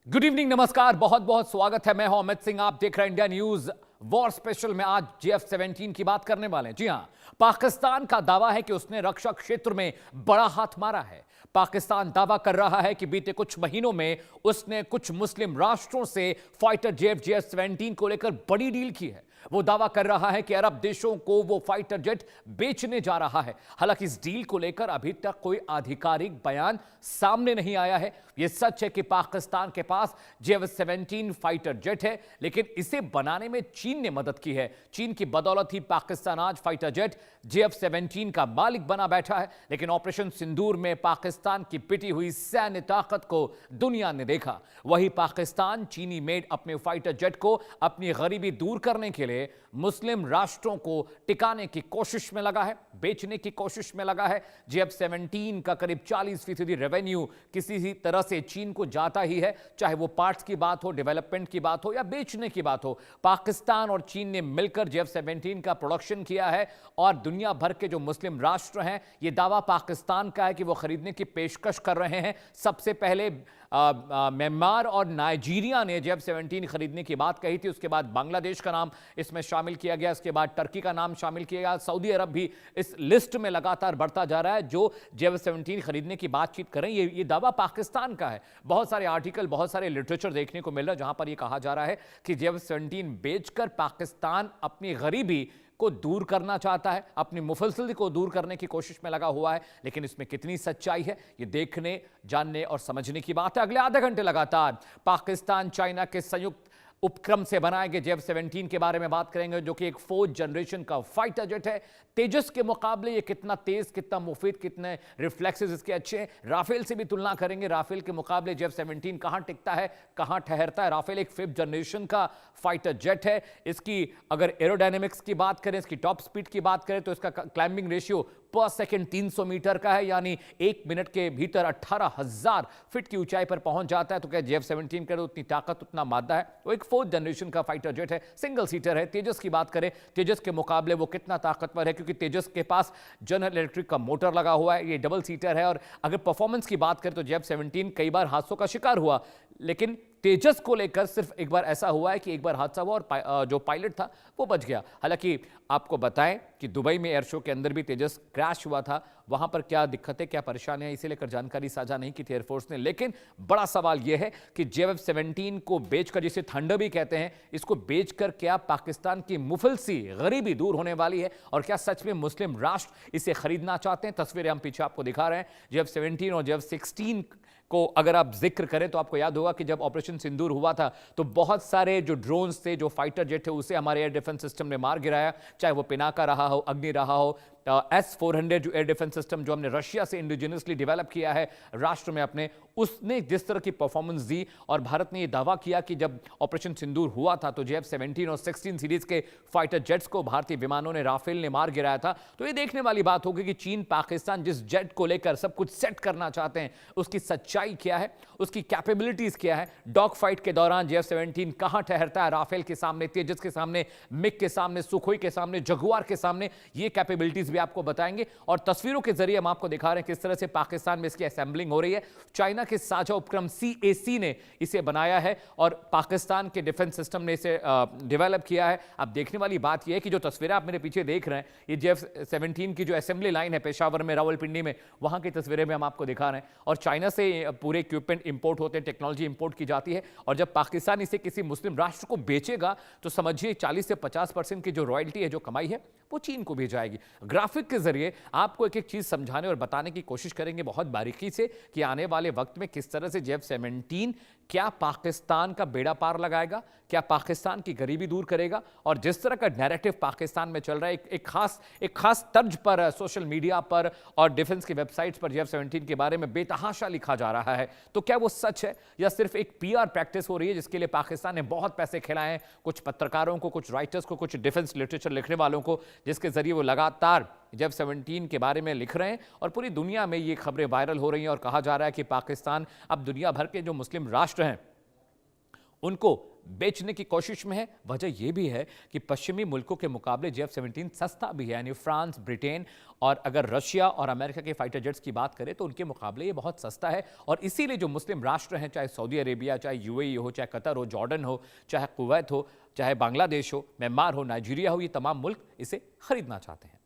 Good evening, नमस्कार, बहुत बहुत स्वागत है। मैं हूं अमित सिंह, आप देख रहे हैं इंडिया न्यूज वॉर स्पेशल में। आज JF-17 की बात करने वाले हैं। जी हां, पाकिस्तान का दावा है कि उसने रक्षा क्षेत्र में बड़ा हाथ मारा है। पाकिस्तान दावा कर रहा है कि बीते कुछ महीनों में उसने कुछ मुस्लिम राष्ट्रों से फाइटर जेट JF-17 को लेकर बड़ी डील की है। वो दावा कर रहा है कि अरब देशों को वो फाइटर जेट बेचने जा रहा है। हालांकि इस डील को लेकर अभी तक कोई आधिकारिक बयान सामने नहीं आया है। यह सच है कि पाकिस्तान के पास JF-17 फाइटर जेट है, लेकिन इसे बनाने में चीन ने मदद की है। चीन की बदौलत ही पाकिस्तान आज फाइटर जेट JF-17 का मालिक बना बैठा है। लेकिन ऑपरेशन सिंदूर में पाकिस्तान की पिटी हुई सैन्य ताकत को दुनिया ने देखा। वही पाकिस्तान चीनी मेड अपने फाइटर जेट को अपनी गरीबी दूर करने के लिए मुस्लिम राष्ट्रों को टिकाने की कोशिश में लगा है, बेचने की कोशिश में लगा है। JF-17 का करीब 40% रेवेन्यू किसी भी तरह से चीन को जाता ही है, चाहे वो पार्ट्स की बात हो, डेवलपमेंट की बात हो या बेचने की बात हो। पाकिस्तान और चीन ने मिलकर JF-17 का प्रोडक्शन किया है और दुनिया भर के जो मुस्लिम राष्ट्र हैं, ये दावा पाकिस्तान का है कि वो खरीदने की पेशकश कर रहे हैं। सबसे पहले म्यांमार और नाइजीरिया ने JF-17 खरीदने की बात कही थी। उसके बाद बांग्लादेश का नाम इसमें शामिल किया गया, इसके बाद टर्की का नाम शामिल किया गया। सऊदी अरब भी इस लिस्ट में लगातार बढ़ता जा रहा है जो JF-17 खरीदने की बातचीत करें। ये दावा पाकिस्तान का है। बहुत सारे आर्टिकल, बहुत सारे लिटरेचर देखने को मिल रहा है जहां पर यह कहा जा रहा है कि JF-17 बेचकर पाकिस्तान अपनी गरीबी को दूर करना चाहता है, अपनी मुफलसल को दूर करने की कोशिश में लगा हुआ है। लेकिन इसमें कितनी सच्चाई है, ये देखने, जानने और समझने की बात है। अगले आधे घंटे लगातार पाकिस्तान चाइना के संयुक्त उपक्रम से बनाए गए JF-17 के बारे में बात करेंगे, जो कि एक 4th जनरेशन का फाइटर जेट है। तेजस के मुकाबले ये कितना तेज, कितना मुफीद, कितने रिफ्लेक्सेस इसके अच्छे हैं। राफेल से भी तुलना करेंगे। राफेल के मुकाबले JF-17 कहां टिकता है, कहां ठहरता है। राफेल एक 5th जनरेशन का फाइटर जेट है। इसकी अगर एरोडायनेमिक्स की बात करें, इसकी टॉप स्पीड की बात करें, तो इसका क्लाइंबिंग रेशियो पर सेकंड 300 मीटर का है, यानी 1 मिनट के भीतर 18,000 फीट की ऊंचाई पर पहुंच जाता है। तो क्या JF-17 करे उतनी ताकत, उतना मादा है। वो एक 4th जनरेशन का फाइटर जेट है, सिंगल सीटर है। तेजस की बात करें, तेजस के मुकाबले वो कितना ताकतवर है, क्योंकि तेजस के पास जनरल इलेक्ट्रिक का मोटर लगा हुआ है, ये डबल सीटर है। और अगर परफॉर्मेंस की बात करें तो JF-17 कई बार हादसों का शिकार हुआ, लेकिन तेजस को लेकर सिर्फ एक बार ऐसा हुआ है कि एक बार हादसा हुआ और जो पायलट था वो बच गया। हालांकि आपको बताएं कि दुबई में एयर शो के अंदर भी तेजस क्रैश हुआ था। वहां पर क्या दिक्कतें, क्या परेशानियां, इसे लेकर जानकारी साझा नहीं की थी एयरफोर्स ने। लेकिन बड़ा सवाल यह है कि JF-17 को बेचकर, जिसे थंडर भी कहते हैं, इसको बेचकर क्या पाकिस्तान की मुफलसी गरीबी दूर होने वाली है, और क्या सच में मुस्लिम राष्ट्र इसे खरीदना चाहते हैं? तस्वीरें हम पीछे आपको दिखा रहे हैं। JF-17 और JF-16 को अगर आप जिक्र करें तो आपको याद होगा कि जब ऑपरेशन सिंदूर हुआ था तो बहुत सारे जो ड्रोन्स थे, जो फाइटर जेट थे, उसे हमारे एयर डिफेंस सिस्टम ने मार गिराया। चाहे वो पिनाका रहा हो, अग्नि रहा हो, S-400 जो एयर डिफेंस सिस्टम जो हमने रशिया से इंडिजिनसली डेवलप किया है राष्ट्र में अपने, उसने जिस तरह की परफॉर्मेंस दी। और भारत ने यह दावा किया कि जब ऑपरेशन सिंदूर हुआ था तो JF-17 और 16 सीरीज के फाइटर जेट्स को भारतीय विमानों ने, राफेल ने मार गिराया था। तो ये देखने वाली बात होगी कि चीन, पाकिस्तान जिस जेट को लेकर सब कुछ सेट करना चाहते हैं, उसकी सच्चाई क्या है, उसकी कैपेबिलिटीज क्या है। डॉग फाइट के दौरान JF-17 कहां ठहरता है राफेल के सामने, तेजस के सामने, मिग के सामने, सुखोई के सामने, जगुआर के सामने। ये कैपेबिलिटीज भी आपको बताएंगे और तस्वीरों के जरिए हम आपको दिखा रहे हैं किस तरह से पाकिस्तान में इसकी असेंबलिंग हो रही है। चाइना के साझा उपक्रम CAC ने इसे बनाया है और पाकिस्तान के डिफेंस सिस्टम ने इसे डेवलप किया है। अब देखने वाली बात यह है कि जो तस्वीरें आप मेरे पीछे देख रहे हैं, ये JF-17 की जो असेंबली लाइन है पेशावर में, रावलपिंडी में, वहां की तस्वीरें भी हम आपको दिखा रहे हैं। और चाइना से पूरे इक्विपमेंट इंपोर्ट होते हैं, टेक्नोलॉजी इंपोर्ट की जाती है। और जब पाकिस्तान इसे किसी मुस्लिम राष्ट्र को बेचेगा तो समझिए 40 से 50% की जो रॉयल्टी है, जो कमाई है, वो चीन को भी जाएगी। ग्राफिक के जरिए आपको एक एक चीज समझाने और बताने की कोशिश करेंगे बहुत बारीकी से कि आने वाले वक्त में किस तरह से JF-17 क्या पाकिस्तान का बेड़ा पार लगाएगा, क्या पाकिस्तान की गरीबी दूर करेगा। और जिस तरह का नैरेटिव पाकिस्तान में चल रहा है, एक खास तर्ज पर सोशल मीडिया पर और डिफेंस की वेबसाइट्स पर JF-17 के बारे में बेतहाशा लिखा जा रहा है, तो क्या वो सच है या सिर्फ एक PR प्रैक्टिस हो रही है जिसके लिए पाकिस्तान ने बहुत पैसे खिलाए हैं कुछ पत्रकारों को, कुछ राइटर्स को, कुछ डिफेंस लिटरेचर लिखने वालों को, जिसके जरिए वो लगातार JF-17 के बारे में लिख रहे हैं और पूरी दुनिया में ये खबरें वायरल हो रही हैं। और कहा जा रहा है कि पाकिस्तान अब दुनिया भर के जो मुस्लिम राष्ट्र हैं उनको बेचने की कोशिश में है। वजह यह भी है कि पश्चिमी मुल्कों के मुकाबले JF-17 सस्ता भी है, यानी फ्रांस, ब्रिटेन और अगर रशिया और अमेरिका के फाइटर जेट्स की बात करें तो उनके मुकाबले ये बहुत सस्ता है। और इसीलिए जो मुस्लिम राष्ट्र हैं, चाहे सऊदी अरेबिया, चाहे UAE हो, चाहे कतर हो, जॉर्डन हो, चाहे कुवैत हो, चाहे बांग्लादेश हो, म्यांमार हो, नाइजीरिया हो, ये तमाम मुल्क इसे खरीदना चाहते हैं।